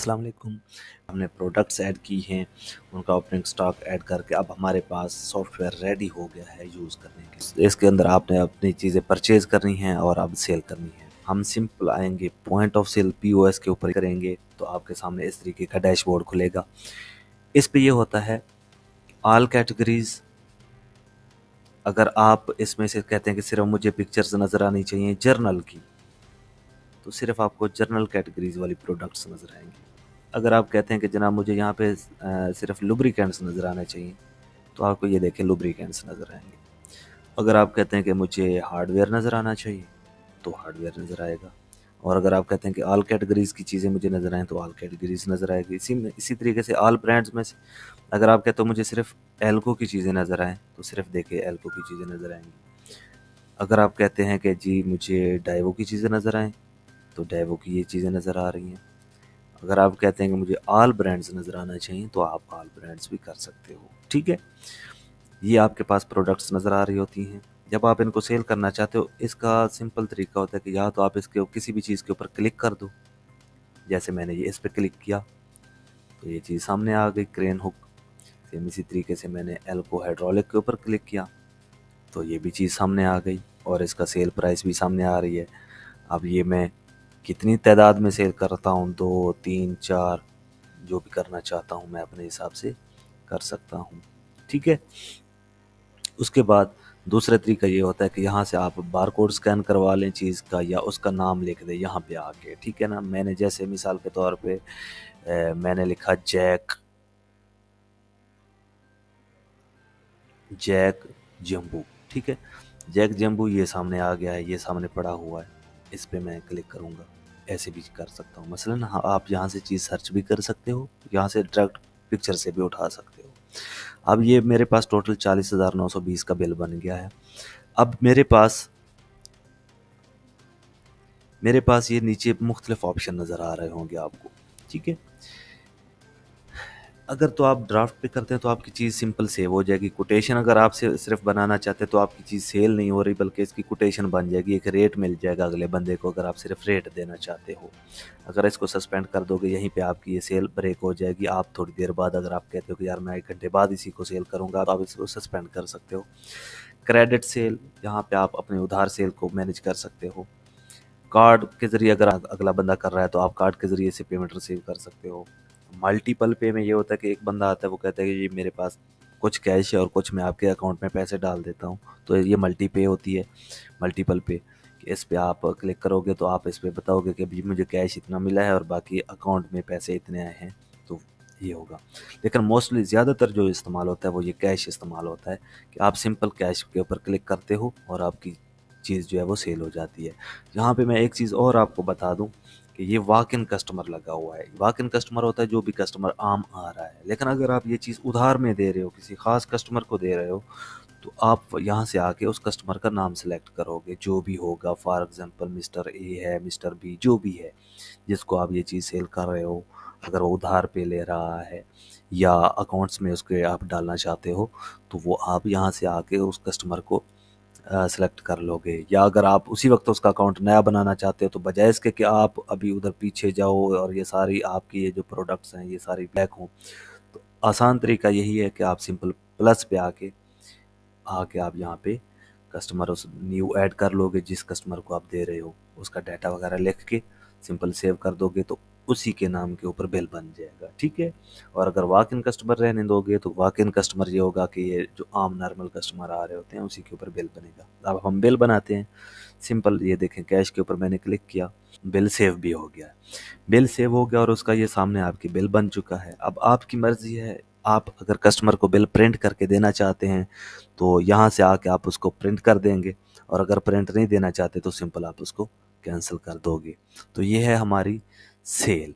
अस्सलाम वालेकुम। हमने प्रोडक्ट्स ऐड की हैं, उनका ओपनिंग स्टॉक ऐड करके अब हमारे पास सॉफ्टवेयर रेडी हो गया है यूज़ करने के। इसके अंदर आपने अपनी चीज़ें परचेज़ करनी हैं और अब सेल करनी है। हम सिंपल आएंगे पॉइंट ऑफ सेल पीओएस के ऊपर करेंगे तो आपके सामने इस तरीके का डैशबोर्ड खुलेगा। इस पे ये होता है ऑल कैटेगरीज। अगर आप इसमें से कहते हैं कि सिर्फ मुझे पिक्चर्स नज़र आनी चाहिए जर्नल की, तो सिर्फ आपको जर्नल कैटेगरीज वाली प्रोडक्ट्स नज़र आएंगे। अगर आप कहते हैं कि जनाब मुझे यहाँ पे सिर्फ लुब्रिकेंट्स नज़र आने चाहिए, तो आपको ये देखें लुब्रिकेंट्स नज़र आएंगे। अगर आप कहते हैं कि मुझे हार्डवेयर नज़र आना चाहिए, तो हार्डवेयर नज़र आएगा। और अगर आप कहते हैं कि ऑल कैटेगरीज़ की चीज़ें मुझे नज़र आएँ, तो ऑल कैटेगरीज़ नज़र आएगी। इसी तरीके से ऑल ब्रांड्स में से अगर आप कहते हो मुझे सिर्फ एल्को की चीज़ें नज़र आएँ, तो सिर्फ देखिए एल्को की चीज़ें नज़र आएंगी। अगर आप कहते हैं कि जी मुझे डाइवो की चीज़ें नज़र आएँ, तो डाइवो की ये चीज़ें नज़र आ रही हैं। अगर आप कहते हैं कि मुझे ऑल ब्रांड्स नज़र आना चाहिए, तो आप ऑल ब्रांड्स भी कर सकते हो। ठीक है, ये आपके पास प्रोडक्ट्स नज़र आ रही होती हैं। जब आप इनको सेल करना चाहते हो, इसका सिंपल तरीका होता है कि या तो आप इसके किसी भी चीज़ के ऊपर क्लिक कर दो। जैसे मैंने ये इस पर क्लिक किया तो ये चीज़ सामने आ गई, क्रेन हुक। सेम इसी तरीके से मैंने एल्को हाइड्रोलिक के ऊपर क्लिक किया तो ये भी चीज़ सामने आ गई और इसका सेल प्राइस भी सामने आ रही है। अब ये मैं कितनी तादाद में सेल करता हूँ, 2, 3, 4, जो भी करना चाहता हूँ मैं अपने हिसाब से कर सकता हूँ। ठीक है, उसके बाद दूसरा तरीका ये होता है कि यहाँ से आप बारकोड स्कैन करवा लें चीज़ का, या उसका नाम लिख दें यहाँ पे आके। ठीक है ना, मैंने जैसे मिसाल के तौर पे मैंने लिखा जैक जम्बू। ठीक है, जैक जम्बू ये सामने आ गया है, ये सामने पड़ा हुआ है। इस पे मैं क्लिक करूँगा, ऐसे भी कर सकता हूँ। मसलन हाँ, आप यहाँ से चीज़ सर्च भी कर सकते हो, यहाँ से डायरेक्ट पिक्चर से भी उठा सकते हो। अब ये मेरे पास टोटल 40,920 का बिल बन गया है। अब मेरे पास ये नीचे मुख्तलिफ ऑप्शन नज़र आ रहे होंगे आपको। ठीक है, अगर तो आप ड्राफ्ट पे करते हैं तो आपकी चीज़ सिंपल सेव हो जाएगी। कोटेशन अगर आप सिर्फ बनाना चाहते हैं तो आपकी चीज़ सेल नहीं हो रही, बल्कि इसकी कोटेशन बन जाएगी, एक रेट मिल जाएगा अगले बंदे को, अगर आप सिर्फ रेट देना चाहते हो। अगर इसको सस्पेंड कर दोगे, यहीं पे आपकी ये सेल ब्रेक हो जाएगी। आप थोड़ी देर बाद अगर आप कहते हो कि यार मैं 1 घंटे बाद इसी को सेल करूँगा, तो आप इसको सस्पेंड कर सकते हो। क्रेडिट सेल, यहाँ पे आप अपने उधार सेल को मैनेज कर सकते हो। कार्ड के ज़रिए अगर अगला बंदा कर रहा है तो आप कार्ड के ज़रिए से पेमेंट रिसीव कर सकते हो। मल्टीपल पे में ये होता है कि एक बंदा आता है, वो कहता है कि ये मेरे पास कुछ कैश है और कुछ मैं आपके अकाउंट में पैसे डाल देता हूँ, तो ये मल्टी पे होती है। मल्टीपल पे कि इस पे आप क्लिक करोगे तो आप इस पे बताओगे कि अभी मुझे कैश इतना मिला है और बाकी अकाउंट में पैसे इतने आए हैं, तो ये होगा। लेकिन मोस्टली ज़्यादातर जो इस्तेमाल होता है वो ये कैश इस्तेमाल होता है कि आप सिंपल कैश के ऊपर क्लिक करते हो और आपकी चीज़ जो है वो सेल हो जाती है। यहाँ पे मैं एक चीज़ और आपको बता दूँ कि ये वॉक इन कस्टमर लगा हुआ है। वॉक इन कस्टमर होता है जो भी कस्टमर आम आ रहा है। लेकिन अगर आप ये चीज़ उधार में दे रहे हो, किसी ख़ास कस्टमर को दे रहे हो, तो आप यहाँ से आके उस कस्टमर का नाम सेलेक्ट करोगे, जो भी होगा। फॉर एग्जांपल मिस्टर ए है, मिस्टर बी, जो भी है जिसको आप ये चीज़ सेल कर रहे हो, अगर वो उधार पे ले रहा है या अकाउंट्स में उसके आप डालना चाहते हो, तो वो आप यहाँ से आके उस कस्टमर को सेलेक्ट कर लोगे। या अगर आप उसी वक्त उसका अकाउंट नया बनाना चाहते हो, तो बजाय इसके कि आप अभी उधर पीछे जाओ और ये सारी आपकी ये जो प्रोडक्ट्स हैं ये सारी ब्लैक हों, तो आसान तरीका यही है कि आप सिंपल प्लस पे आके आके आप यहाँ पे कस्टमर उस न्यू ऐड कर लोगे। जिस कस्टमर को आप दे रहे हो उसका डाटा वगैरह लिख के सिंपल सेव कर दोगे, तो उसी के नाम के ऊपर बिल बन जाएगा। ठीक है, और अगर वॉक इन कस्टमर रहने दोगे तो वॉक इन कस्टमर ये होगा कि ये जो आम नॉर्मल कस्टमर आ रहे होते हैं उसी के ऊपर बिल बनेगा। अब हम बिल बनाते हैं सिंपल। ये देखें, कैश के ऊपर मैंने क्लिक किया, बिल सेव भी हो गया। बिल सेव हो गया और उसका ये सामने आपकी बिल बन चुका है। अब आपकी मर्जी है, आप अगर कस्टमर को बिल प्रिंट करके देना चाहते हैं तो यहाँ से आके आप उसको प्रिंट कर देंगे, और अगर प्रिंट नहीं देना चाहते तो सिंपल आप उसको कैंसिल कर दोगे। तो ये है हमारी सेल।